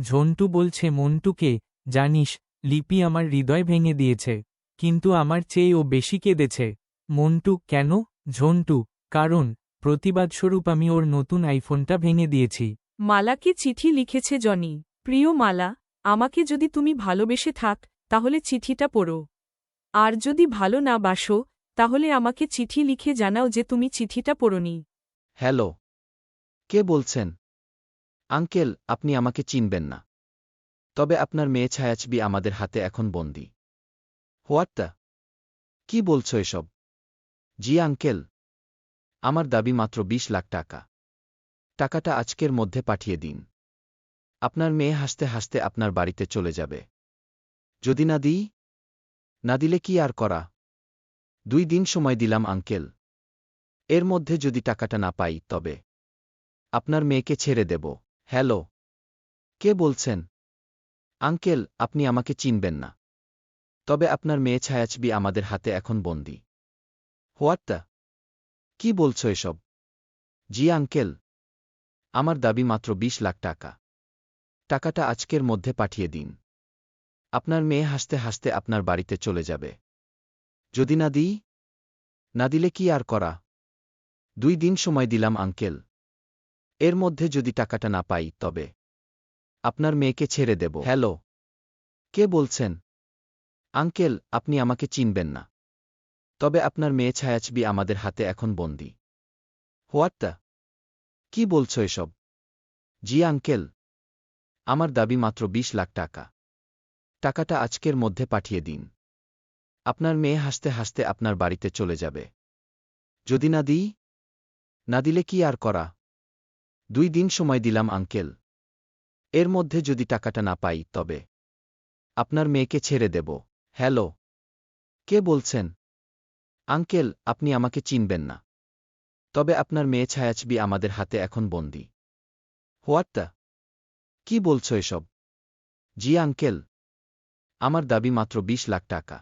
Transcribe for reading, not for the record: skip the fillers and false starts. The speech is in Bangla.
ঝন্টু বলছে মন্টুকে, জানিস, লিপি আমার হৃদয় ভেঙে দিয়েছে, কিন্তু আমার চেয়ে ও বেশি কেঁদেছে। মন্টু, কেন? ঝন্টু, কারণ প্রতিবাদস্বরূপ আমি ওর নতুন আইফোনটা ভেঙে দিয়েছি। মালাকে চিঠি লিখেছে জনি। প্রিয় মালা, আমাকে যদি তুমি ভালোবেসে থাক, তাহলে চিঠিটা পড়ো। আর যদি ভালো না বাসো, তাহলে আমাকে চিঠি লিখে জানাও যে তুমি চিঠিটা পড়োনি। হ্যালো, কে বলছেন? আঙ্কেল, আপনি আমাকে চিনবেন না, তবে আপনার মেয়ে ছায়াছবি আমাদের হাতে এখন বন্দী। What the? কি বলছো এসব? জি আঙ্কেল, আমার দাবি মাত্র 20 লাখ টাকা। টাকাটা আজকের মধ্যে পাঠিয়ে দিন। আপনার মেয়ে হাসতে হাসতে আপনার বাড়িতে চলে যাবে। যদি না দিই? না দিলে কি আর করা? 2 দিন সময় দিলাম আঙ্কেল। এর মধ্যে যদি টাকাটা না পাই তবে আপনার মেয়েকে ছেড়ে দেব। হ্যালো, কে বলছেন? আঙ্কেল, আপনি আমাকে চিনবেন না, তবে আপনার মেয়ে ছায়াছবি আমাদের হাতে এখন বন্দী। What the? কি বলছো এসব? জি আঙ্কেল, আমার দাবি মাত্র 20 লাখ টাকা। টাকাটা আজকের মধ্যে পাঠিয়ে দিন। আপনার মেয়ে হাসতে হাসতে আপনার বাড়িতে চলে যাবে। যদি না দিই? না দিলে কি আর করা? 2 দিন সময় দিলাম আঙ্কেল। এর মধ্যে যদি টাকাটা না পাই তবে আপনার মেয়েকে ছেড়ে দেব। হ্যালো, কে বলছেন? আঙ্কেল, আপনি আমাকে চিনবেন না, তবে আপনার মেয়ে ছায়াছবি আমাদের হাতে এখন বন্দী। What the? কি বলছো এসব? জি আঙ্কেল, আমার দাবি মাত্র 20 লাখ টাকা। টাকাটা আজকের মধ্যে পাঠিয়ে দিন। আপনার মেয়ে হাসতে হাসতে আপনার বাড়িতে চলে যাবে। যদি না দিই? না দিলে কি আর করা? 2 দিন সময় দিলাম আঙ্কেল। এর মধ্যে যদি টাকাটা না পাই তবে আপনার মেয়েকে ছেড়ে দেব। হ্যালো, কে বলছেন? আঙ্কেল, আপনি আমাকে চিনবেন না, তবে আপনার মেয়ে ছায়াছবি আমাদের হাতে এখন বন্দী। What the? কি বলছো এসব? জি আঙ্কেল, আমার দাবি মাত্র 20 লাখ টাকা।